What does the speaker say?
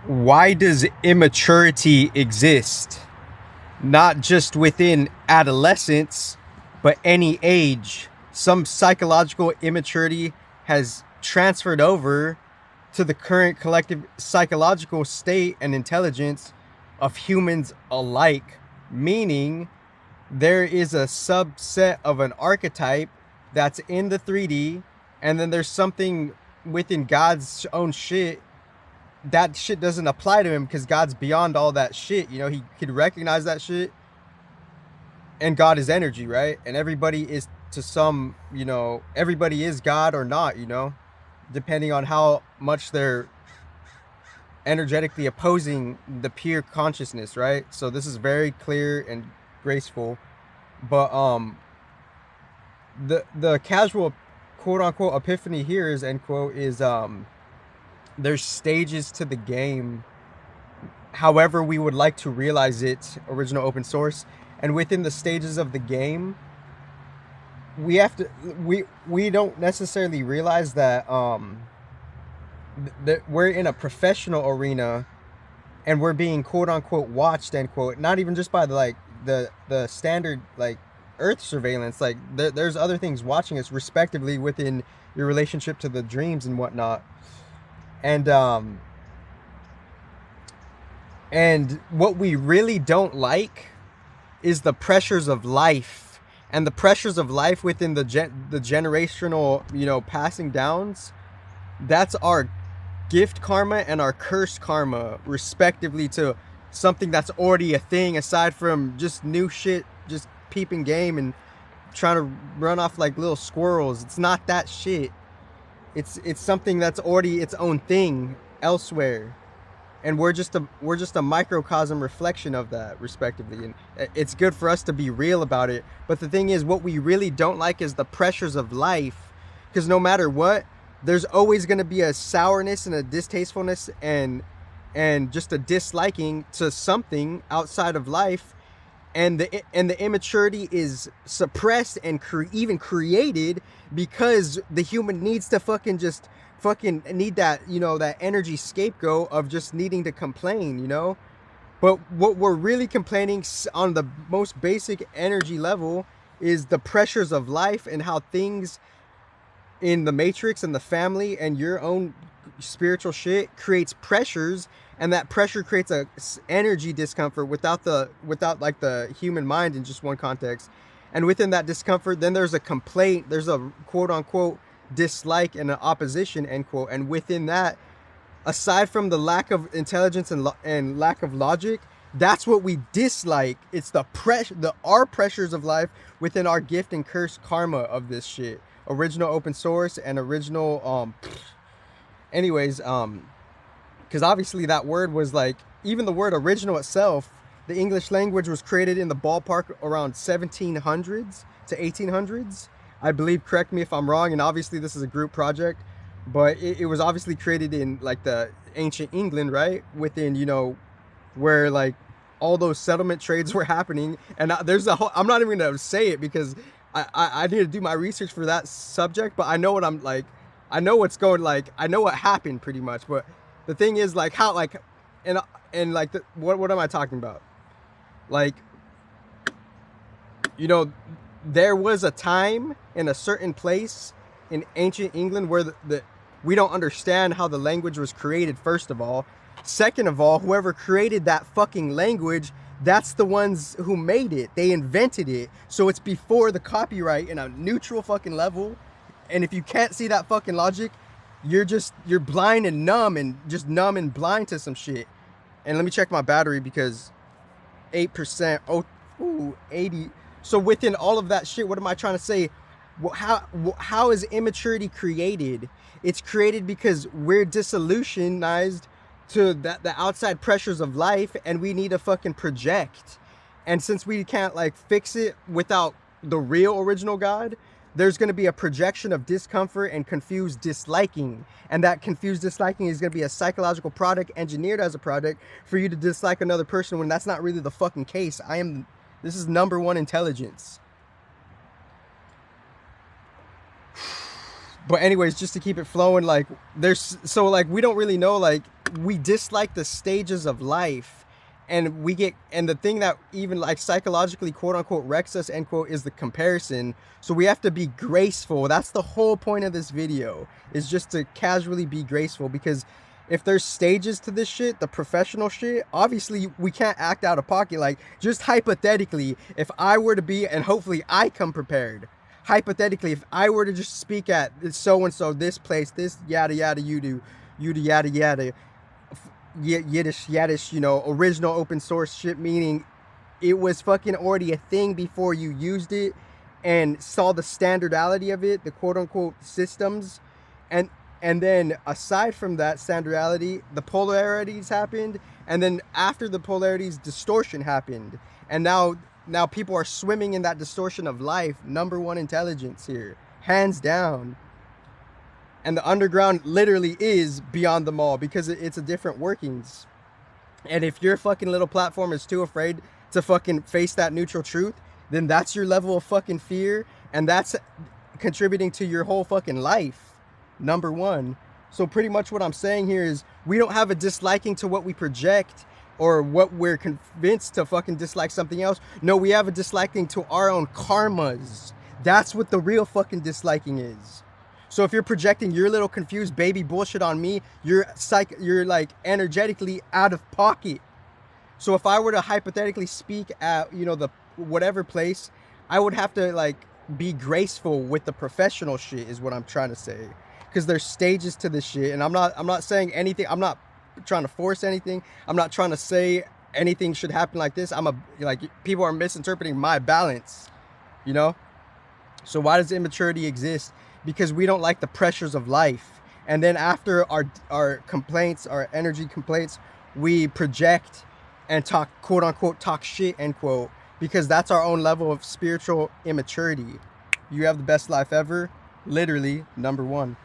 Why does immaturity exist? Not just within adolescence, but any age. Some psychological immaturity has transferred over to the current collective psychological state and intelligence of humans alike, meaning there is a subset of an archetype that's in the 3D, and then there's something within God's own shit that shit doesn't apply to him because God's beyond all that shit. You know, he could recognize that shit, and God is energy, right? And everybody is to some, you know, everybody is God or not, you know, depending on how much they're energetically opposing the pure consciousness, right? So this is very clear and graceful. But the casual quote unquote epiphany here is end quote is there's stages to the game however we would like to realize it, original open source, and within the stages of the game we have to we don't necessarily realize that that we're in a professional arena and we're being quote unquote watched end quote, not even just by the like the standard like earth surveillance, like there's other things watching us respectively within your relationship to the dreams and whatnot. And and what we really don't like is the pressures of life, and the pressures of life within the generational, you know, passing downs. That's our gift karma and our curse karma respectively to something that's already a thing, aside from just new shit just peeping game and trying to run off like little squirrels. It's not that shit. It's something that's already its own thing elsewhere, and we're just a microcosm reflection of that respectively. And it's good for us to be real about it. But the thing is, what we really don't like is the pressures of life, because no matter what, there's always going to be a sourness and a distastefulness and just a disliking to something outside of life. And the immaturity is suppressed and even created because the human needs to fucking need that, you know, that energy scapegoat of just needing to complain, you know. But what we're really complaining on the most basic energy level is the pressures of life, and how things in the matrix and the family and your own spiritual shit creates pressures, and that pressure creates a energy discomfort without like the human mind in just one context. And within that discomfort, then there's a complaint, there's a quote unquote dislike and an opposition end quote. And within that, aside from the lack of intelligence and lack of logic, that's what we dislike. It's the our pressures of life within our gift and curse karma of this shit. Original open source and original anyways, because obviously that word was like, even the word original itself, the English language was created in the ballpark around 1700s to 1800s, I believe. Correct me if I'm wrong, and obviously this is a group project, but it was obviously created in like the ancient England, right? Within, you know, where like all those settlement trades were happening. And there's a whole, I'm not even gonna say it because I need to do my research for that subject, but I know what I'm like, I know what's going, like I know what happened pretty much. But the thing is, like, how, like, and like what am I talking about? Like, you know, there was a time in a certain place in ancient England where the we don't understand how the language was created, first of all. Second of all, whoever created that fucking language, that's the ones who made it. They invented it. So it's before the copyright in a neutral fucking level. And if you can't see that fucking logic, you're blind and numb, and just numb and blind to some shit. And let me check my battery because 8%, oh, ooh, 80. So within all of that shit, what am I trying to say? How is immaturity created? It's created because we're disillusionized to the outside pressures of life, and we need to fucking project. And since we can't like fix it without the real original God, there's going to be a projection of discomfort and confused disliking. And that confused disliking is going to be a psychological product engineered as a product for you to dislike another person, when that's not really the fucking case. This is number one intelligence. But anyways, just to keep it flowing, like there's so like we don't really know, like we dislike the stages of life, and we get, and the thing that even like psychologically quote unquote wrecks us end quote is the comparison. So we have to be graceful. That's the whole point of this video, is just to casually be graceful, because if there's stages to this shit, the professional shit, obviously we can't act out of pocket. Like just hypothetically, if I were to be, and hopefully I come prepared, hypothetically, if I were to just speak at so-and-so, this place, this yada yada you yada yada, Yiddish, you know, original open source shit, meaning it was fucking already a thing before you used it and saw the standardality of it, the quote unquote systems. And then aside from that standardality, the polarities happened. And then after the polarities, distortion happened. And now people are swimming in that distortion of life. Number one intelligence here, hands down. And the underground literally is beyond them all, because it's a different workings. And if your fucking little platform is too afraid to fucking face that neutral truth, then that's your level of fucking fear, and that's contributing to your whole fucking life. Number one. So pretty much what I'm saying here is we don't have a disliking to what we project or what we're convinced to fucking dislike something else. No, we have a disliking to our own karmas. That's what the real fucking disliking is. So if you're projecting your little confused baby bullshit on me, you're like energetically out of pocket. So if I were to hypothetically speak at, you know, the whatever place, I would have to like be graceful with the professional shit, is what I'm trying to say. Because there's stages to this shit, and I'm not saying anything. I'm not trying to force anything. I'm not trying to say anything should happen like this. Like people are misinterpreting my balance, you know? So why does immaturity exist? Because we don't like the pressures of life. And then after our complaints, our energy complaints, we project and talk, quote unquote, talk shit, end quote, because that's our own level of spiritual immaturity. You have the best life ever. Literally, number one.